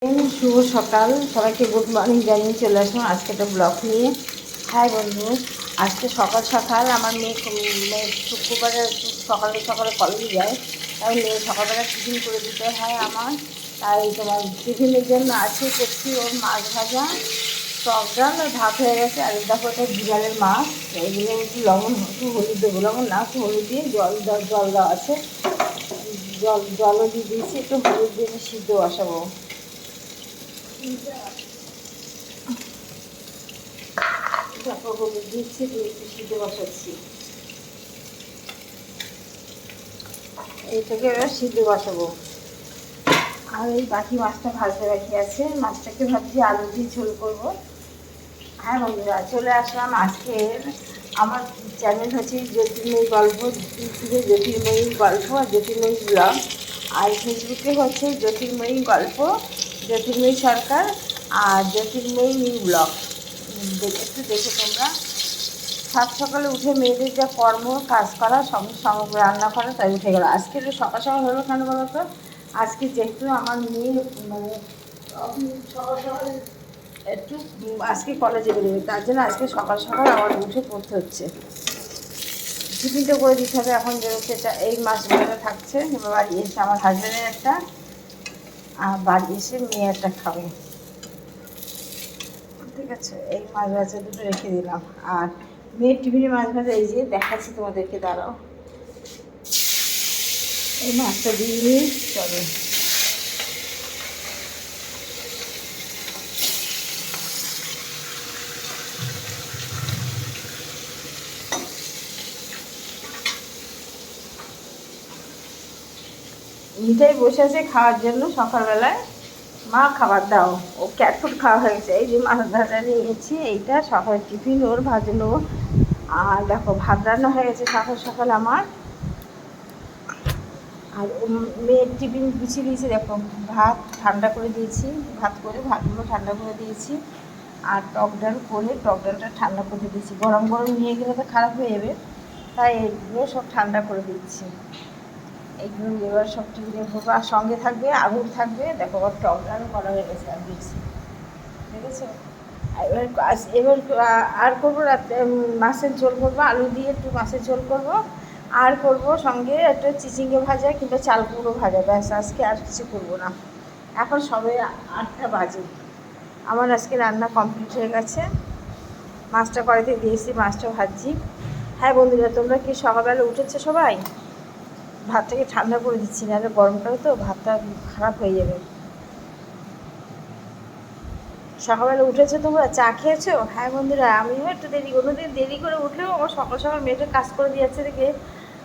শুভ সকাল, সবাইকে good morning জানিয়ে চলে আসলাম আজকে একটা ব্লগ নিয়ে। হ্যাঁ বন্ধু, আজকে সকাল সকাল আমার মেয়ে শুক্রবারে সকালে সকালে কলেজে যায়, তাই মেয়ে সকালবেলা টিফিন করে দিতে হয় আমার। তাই তোমার টিফিনের জন্য আছে করছি ওর মাছ ভাজা, টক ডাল আর ভাত হয়ে গেছে। আর দেখো এটা বিড়ালের মাছ, এগুলো একটু লবণ একটু হলুদ দেবো, লবণ না একটু হলুদ দিয়ে জল দেওয়া আছে, জলও দিয়ে দিয়েছি, একটু হলুদ দিয়ে সিদ্ধ বসাবো। দেখো হলুদ দিচ্ছি, দিয়ে একটু সিদ্ধ বসাচ্ছি, এইটাকে এবার সিদ্ধ বসাবো। আর এই বাকি মাছটা ভাজতে বাকি আছে, মাছটাকে ভাবছি আলু দিয়ে ঝোল করবো। হ্যাঁ বন্ধুরা, চলে আসলাম আজকের আমার চ্যানেল হচ্ছে জ্যোতির্ময়ী গল্প, ইউটিউবে জ্যোতির্ময়ী গল্প আর জ্যোতির্ময়ী ব্লগ, আর ফেসবুকে হচ্ছে জ্যোতির্ময়ী গল্প, জ্যোতির্ময়ী সরকার আর জ্যোতির্ময়ী নিউ ব্লগ। একটু দেখো তোমরা। সাত সকালে উঠে মেয়েদের যা কর্ম কাজ করা, সঙ্গে রান্না করা, তাই উঠে গেল। আজকে একটু সকাল সকাল হলো কেন বলো তো? আজকে যেহেতু আমার মেয়ে মানে সকাল সকাল একটু আজকে কলেজে বেরোবে, তার জন্য আজকে সকাল সকাল আমার উঠে পড়তে হচ্ছে। টিফিনটা করে দিতে হবে, এখন বেরোচ্ছে। এই মাছ ভাজা থাকছে, এবার বাড়ি এসে আমার হাজব্যান্ডের একটা, আর বাড়ি এসে মেয়ে একটা খাবে। ঠিক আছে, এই মাছ ভাজা দুটো রেখে দিলাম। আর মেয়ের টিফিনে মাছ ভাজা এই যে দেখাচ্ছি তোমাদেরকে, দাঁড়াও। এই মাছটা দিয়ে নিই, চলো। মিঠাই বসে আছে খাওয়ার জন্য সকালবেলায়, মা খাবার দাও। ও ক্যাট ফুড খাওয়া হয়ে গেছে। এই যে মাছ ভাজা নিয়েছি, এইটা সকালের টিফিন ওর ভাজলো। আর দেখো ভাত রান্না হয়ে গেছে সকাল সকাল আমার। আর মেয়ের টিফিন গুছিয়ে দিয়েছি, দেখো ভাত ঠান্ডা করে দিয়েছি, ভাতগুলো ঠান্ডা করে দিয়েছি। আর টক ডাল করে টক ডালটা ঠান্ডা করে দিয়েছি, গরম গরম নিয়ে গেলে তো খারাপ হয়ে যাবে, তাই এগুলো সব ঠান্ডা করে দিচ্ছি। এইগুলো এবার সব টিফিনে ভরবো, আর সঙ্গে থাকবে আঙুর থাকবে। দেখো আবার টক ডালও করা হয়ে গেছে, আর দিচ্ছি, দেখেছো? এবার আর করবো রাতে মাছের ঝোল করবো, আলু দিয়ে একটু মাছের ঝোল করবো। আর করবো সঙ্গে একটা চিচিঙ্গে ভাজা কিংবা চাল কুমড়ো ভাজা, ব্যাস। আজকে আর কিছু করবো না। এখন সবে 8টা বাজে, আমার আজকে রান্না কমপ্লিট হয়ে গেছে। মাছটা কড়াইতে দিয়েছি, মাছটা ভাজছি। হ্যাঁ বন্ধুরা, তোমরা কি সকালবেলা উঠেছো সবাই? ভাতটাকে ঠান্ডা করে দিচ্ছি, নাহলে গরমটাও তো ভাতটা খারাপ হয়ে যাবে। সকালবেলা উঠেছো তোমরা, চা খেয়েছো? হ্যাঁ বন্ধুরা, আমিও একটু কোনোদিন দেরি করে উঠলেও আমার সকাল সকাল মেয়েটা কাজ করে দিয়েছে দেখে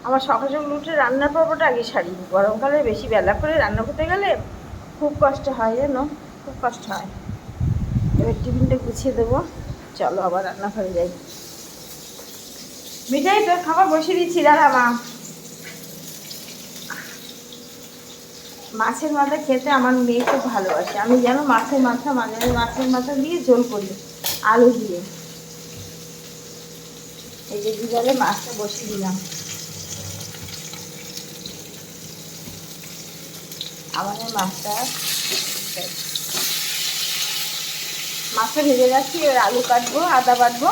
আমার সকাল সকাল উঠে রান্নার পর্বটা আগে সারি। গরমকালে বেশি বেলা করে রান্না করতে গেলে খুব কষ্ট হয়, জানো, খুব কষ্ট হয়। এবার টিফিনটা গুছিয়ে দেবো, চলো আবার রান্নাঘরে যাই। মিঠাই তোর খাবার বসিয়ে দিচ্ছি, দাঁড়া মা। মাছের মাথা খেতে আমার মেয়ে খুব ভালোবাসে। আমি যেন মাছের মাথা দিয়ে ঝোল করি আলু দিয়ে। এই যে দুবারে মাছটা বসিয়ে দিলাম। আমাদের মাছটা ভেজে যাচ্ছি, এবার আলু কাটবো, আদা বাটবো।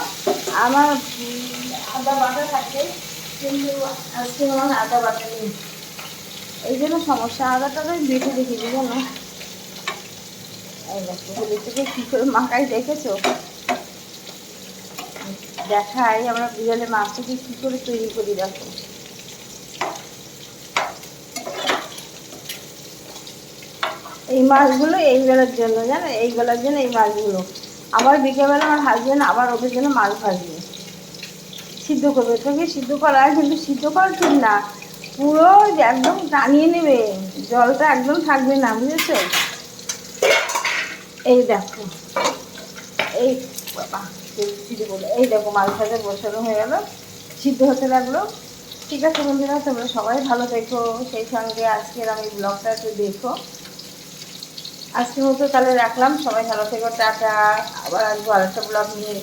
আমার আদা বাটা থাকে, কিন্তু আজকে আমার আদা বাটা নেই, এই জন্য সমস্যা। আদাটা তো বেটে রেখেছি, জানো। এই দেখো হলুদ থেকে কী করে মাখাই, দেখেছো? দেখাই আমরা বিড়ালে মাছটাকে কী করে তৈরি করি, দেখো। এই মাছগুলো এই বেলার জন্য, জানো, এই বেলার জন্য এই মাছগুলো। আবার বিকেলবেলা আমার হাজব্যান্ড আবার ওদের জন্য মাছ ভাজবে, সিদ্ধ করবে। তোকে সিদ্ধ করা, কিন্তু সিদ্ধ করা ঠিক না, পুরো একদম টানিয়ে নেবে, জলটা একদম থাকবে না, বুঝেছো? এই দেখো, এই বাবা সিদ্ধ করলো, এই দেখো মাছ ভাজা বসানো হয়ে গেল, সিদ্ধ হতে লাগলো। ঠিক আছে বন্ধুরা, তোমরা সবাই ভালো থেকো, সেই সঙ্গে আজকের আমি ব্লগটা একটু দেখো। আজকের মতো তাহলে রাখলাম, সবাই ভালো থেকো, টাটা। আবার আসবো আরেকটা ব্লগ নিয়ে।